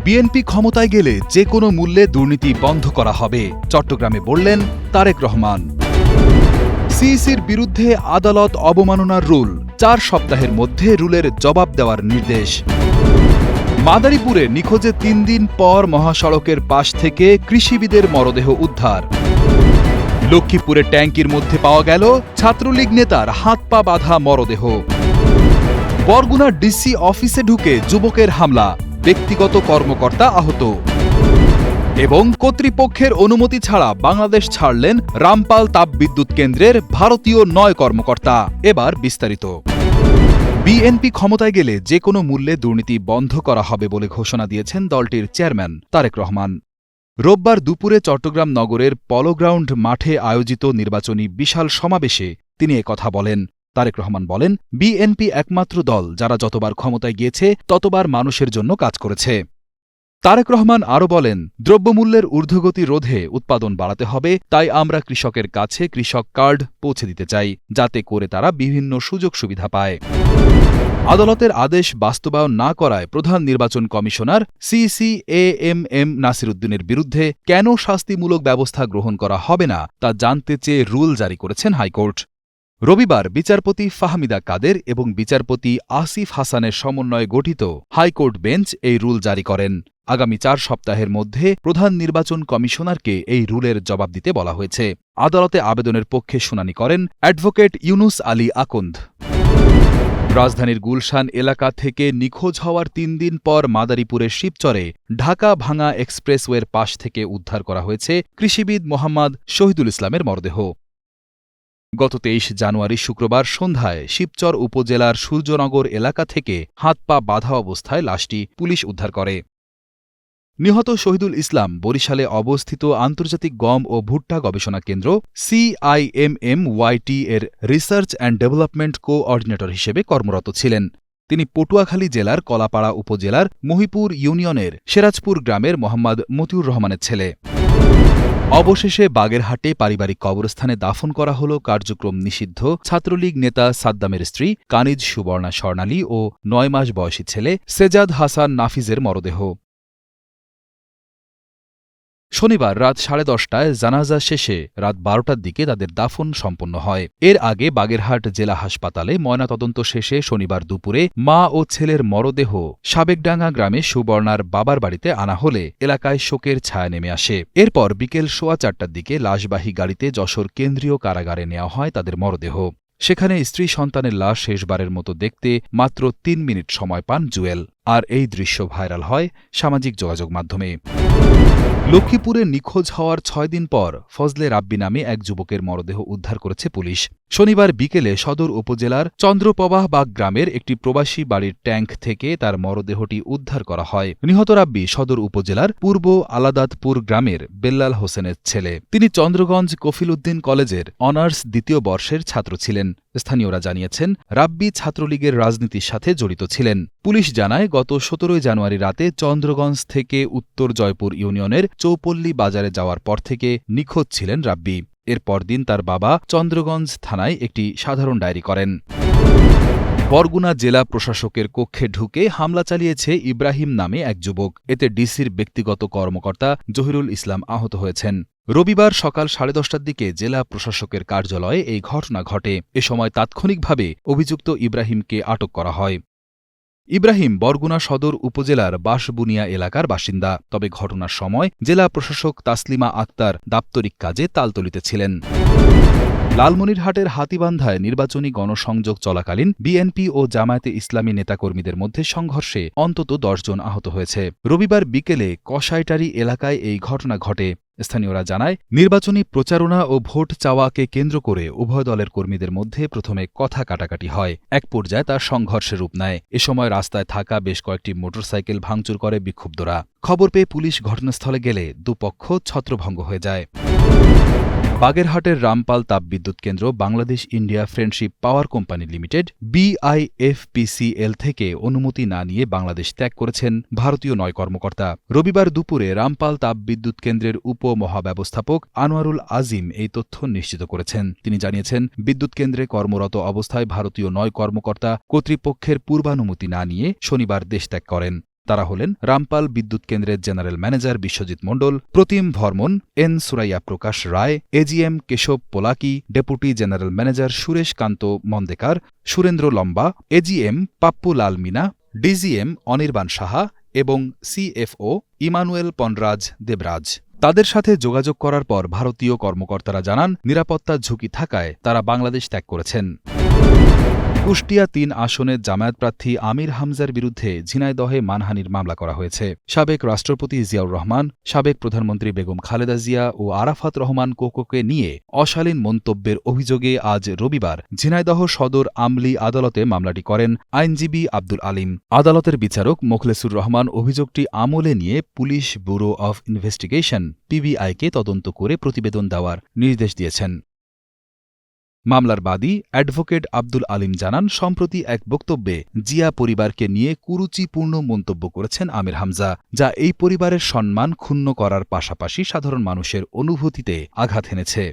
BNP ক্ষমতায় গেলে যে কোনো মূল্যে দুর্নীতি বন্ধ করা হবে, চট্টগ্রামে বললেন তারেক রহমান। সিইসির বিরুদ্ধে আদালত অবমাননার রুল, 4 সপ্তাহের মধ্যে রুলের জবাব দেওয়ার নির্দেশ। মাদারীপুরে নিখোঁজে 3 দিন পর মহাসড়কের পাশ থেকে কৃষিবিদের মরদেহ উদ্ধার। লক্ষ্মীপুরে ট্যাঙ্কির মধ্যে পাওয়া গেল ছাত্রলীগ নেতার হাত পা বাঁধা মরদেহ। বরগুনা ডিসি অফিসে ঢুকে যুবকের হামলা, ব্যক্তিগত কর্মকর্তা আহত। এবং কর্তৃপক্ষের অনুমতি ছাড়া বাংলাদেশ ছাড়লেন রামপাল তাপবিদ্যুৎ কেন্দ্রের ভারতীয় 9 কর্মকর্তা। এবার বিস্তারিত। বিএনপি ক্ষমতায় গেলে যে কোনো মূল্যে দুর্নীতি বন্ধ করা হবে বলে ঘোষণা দিয়েছেন দলটির চেয়ারম্যান তারেক রহমান। রোববার দুপুরে চট্টগ্রাম নগরের পলোগ্রাউন্ড মাঠে আয়োজিত নির্বাচনী বিশাল সমাবেশে তিনি একথা বলেন। তারেক রহমান বলেন, বিএনপি একমাত্র দল যারা যতবার ক্ষমতায় গিয়েছে ততবার মানুষের জন্য কাজ করেছে। তারেক রহমান আরও বলেন, দ্রব্যমূল্যের ঊর্ধ্বগতি রোধে উৎপাদন বাড়াতে হবে, তাই আমরা কৃষকের কাছে কৃষক কার্ড পৌঁছে দিতে চাই, যাতে করে তারা বিভিন্ন সুযোগ সুবিধা পায়। আদালতের আদেশ বাস্তবায়ন না করায় প্রধান নির্বাচন কমিশনার সিইসি এএমএম নাসির উদ্দিনের বিরুদ্ধে কেন শাস্তিমূলক ব্যবস্থা গ্রহণ করা হবে না তা জানতে চেয়ে রুল জারি করেছেন হাইকোর্ট। রবিবার বিচারপতি ফাহমিদা কাদের এবং বিচারপতি আসিফ হাসানের সমন্বয়ে গঠিত হাইকোর্ট বেঞ্চ এই রুল জারি করেন। আগামী 4 সপ্তাহের মধ্যে প্রধান নির্বাচন কমিশনারকে এই রুলের জবাব দিতে বলা হয়েছে। আদালতে আবেদনের পক্ষে শুনানি করেন অ্যাডভোকেট ইউনুস আলী আকন্দ। রাজধানীর গুলশান এলাকা থেকে নিখোঁজ হওয়ার 3 দিন পর মাদারীপুরের শিবচরে ঢাকা ভাঙা এক্সপ্রেসওয়ের পাশ থেকে উদ্ধার করা হয়েছে কৃষিবিদ মোহাম্মদ শহীদুল ইসলামের মরদেহ। গত 23 জানুয়ারি শুক্রবার সন্ধ্যায় শিবচর উপজেলার সূর্যনগর এলাকা থেকে হাত পা বাঁধা অবস্থায় লাশটি পুলিশ উদ্ধার করে। নিহত শহীদুল ইসলাম বরিশালে অবস্থিত আন্তর্জাতিক গম ও ভুট্টা গবেষণা কেন্দ্র CIMMYT এর রিসার্চ অ্যান্ড ডেভেলপমেন্ট কোঅর্ডিনেটর হিসেবে কর্মরত ছিলেন। তিনি পটুয়াখালী জেলার কলাপাড়া উপজেলার মহিপুর ইউনিয়নের সেরাজপুর গ্রামের মোহাম্মদ মতিউর রহমানের ছেলে। অবশেষে বাগেরহাটে পারিবারিক কবরস্থানে দাফন করা হল কার্যক্রম নিষিদ্ধ ছাত্রলীগ নেতা সাদ্দামের স্ত্রী কানিজ সুবর্ণা স্বর্ণালী ও 9 মাস বয়সী ছেলে সেজাদ হাসান নাফিজের মরদেহ। শনিবার রাত 10:30টায় জানাজা শেষে রাত 12টার দিকে তাদের দাফন সম্পন্ন হয়। এর আগে বাগেরহাট জেলা হাসপাতালে ময়নাতদন্ত শেষে শনিবার দুপুরে মা ও ছেলের মরদেহ সাবেকডাঙ্গা গ্রামে সুবর্ণার বাবার বাড়িতে আনা হলে এলাকায় শোকের ছায়া নেমে আসে। এরপর বিকেল 4:15টার দিকে লাশবাহী গাড়িতে যশোর কেন্দ্রীয় কারাগারে নেওয়া হয় তাদের মরদেহ। সেখানে স্ত্রী সন্তানের লাশ শেষবারের মতো দেখতে মাত্র 3 মিনিট সময় পান জুয়েল। আর এই দৃশ্য ভাইরাল হয় সামাজিক যোগাযোগ মাধ্যমে। লক্ষ্মীপুরে নিখোঁজ হওয়ার 6 দিন পর ফজলে রাব্বি নামে এক যুবকের মরদেহ উদ্ধার করেছে পুলিশ। শনিবার বিকেলে সদর উপজেলার চন্দ্রপ্রবাহবাগ গ্রামের একটি প্রবাসী বাড়ির ট্যাঙ্ক থেকে তার মরদেহটি উদ্ধার করা হয়। নিহত রাব্বি সদর উপজেলার পূর্ব আলাদাতপুর গ্রামের বেল্লাল হোসেনের ছেলে। তিনি চন্দ্রগঞ্জ কফিল উদ্দিন কলেজের অনার্স 2য় বর্ষের ছাত্র ছিলেন। স্থানীয়রা জানিয়েছেন, রাব্বি ছাত্রলীগের রাজনীতির সাথে জড়িত ছিলেন। পুলিশ জানায়, গত 17 জানুয়ারি রাতে চন্দ্রগঞ্জ থেকে উত্তর জয়পুর ইউনিয়নের চৌপল্লী বাজারে যাওয়ার পর থেকে নিখোঁজ ছিলেন রাব্বি। এর পরদিন তার বাবা চন্দ্রগঞ্জ থানায় একটি সাধারণ ডায়েরি করেন। বরগুনা জেলা প্রশাসকের কক্ষে ঢুকে হামলা চালিয়েছে ইব্রাহিম নামে এক যুবক। এতে ডিসির ব্যক্তিগত কর্মকর্তা জহিরুল ইসলাম আহত হয়েছেন। রবিবার সকাল 10:30টার দিকে জেলা প্রশাসকের কার্যালয়ে এই ঘটনা ঘটে। এ সময় তাৎক্ষণিকভাবে অভিযুক্ত ইব্রাহিমকে আটক করা হয়। ইব্রাহিম বরগুনা সদর উপজেলার বাঁশবুনিয়া এলাকার বাসিন্দা। তবে ঘটনার সময় জেলা প্রশাসক তাসলিমা আক্তার দাপ্তরিক কাজে তালতলিতে ছিলেন। লালমনিরহাটের হাতীবান্ধায় নির্বাচনী গণসংযোগ চলাকালীন বিএনপি ও জামায়াতে ইসলামী নেতাকর্মীদের মধ্যে সংঘর্ষে অন্তত 10 জন আহত হয়েছে। রবিবার বিকেলে কসাইটারি এলাকায় এই ঘটনা ঘটে। স্থানীয়রা জানায়, নির্বাচনী প্রচারণা ও ভোট চাওয়াকে কেন্দ্র করে উভয় দলের কর্মীদের মধ্যে প্রথমে কথা কাটাকাটি হয়। এক পর্যায়ে তার সংঘর্ষের রূপ নেয়। এ সময় রাস্তায় থাকা বেশ কয়েকটি মোটরসাইকেল ভাঙচুর করে বিক্ষুব্ধরা। খবর পেয়ে পুলিশ ঘটনাস্থলে গেলে দুপক্ষ ছত্রভঙ্গ হয়ে যায়। বাগেরহাটের রামপাল তাপবিদ্যুৎ কেন্দ্র Bangladesh India friendship power company limited BIFPCL থেকে অনুমতি না নিয়ে বাংলাদেশ ত্যাগ করেছেন ভারতীয় 9 কর্মকর্তা। রবিবার দুপুরে রামপাল তাপবিদ্যুৎ কেন্দ্রের উপমহাব্যবস্থাপক আনোয়ারুল আজিম এই তথ্য নিশ্চিত করেছেন। তিনি জানিয়েছেন, বিদ্যুৎ কেন্দ্রে কর্মরত অবস্থায় ভারতীয় 9 কর্মকর্তা কর্তৃপক্ষের পূর্বানুমতি না নিয়ে শনিবার দেশ ত্যাগ করেন। তারা হলেন রামপাল বিদ্যুৎ কেন্দ্রের general manager Biswajit Mondal, Pratim Barman, N Suraiya Prakash Roy, AGM Keshav Polaki, deputy general manager Suresh Kant Mandekar, Surendra Lamba, AGM Pappu Lal Meena, DGM Anirban Saha এবং সিএফও ইমানুয়েল পনরাজ দেবরাজ। তাদের সাথে যোগাযোগ করার পর ভারতীয় কর্মকর্তারা জানান, নিরাপত্তার ঝুঁকি থাকায় তারা বাংলাদেশ ত্যাগ করেছেন। কুষ্টিয়া ৩ আসনের জামায়াত প্রার্থী আমির হামজার বিরুদ্ধে ঝিনাইদহে মানহানির মামলা করা হয়েছে। সাবেক রাষ্ট্রপতি জিয়াউর রহমান, সাবেক প্রধানমন্ত্রী বেগম খালেদা জিয়া ও আরাফাত রহমান কোকোকে নিয়ে অশালীন মন্তব্যের অভিযোগে আজ রবিবার ঝিনাইদহ সদর আমলি আদালতে মামলাটি করেন আইনজীবী আব্দুল আলিম। আদালতের বিচারক মোখলেসুর রহমান অভিযোগটি আমলে নিয়ে পুলিশ ব্যুরো অব ইনভেস্টিগেশন পিবিআইকে তদন্ত করে প্রতিবেদন দেওয়ার নির্দেশ দিয়েছেন। মামলার বাদী অ্যাডভোকেট আব্দুল আলিম জানান, সম্প্রতি এক বক্তব্যে জিয়া পরিবারকে নিয়ে কুরুচিপূর্ণ মন্তব্য করেছেন আমির হামজা, যা এই পরিবারের সম্মান ক্ষুণ্ণ করার পাশাপাশি সাধারণ মানুষের অনুভূতিতে আঘাত হেনেছে।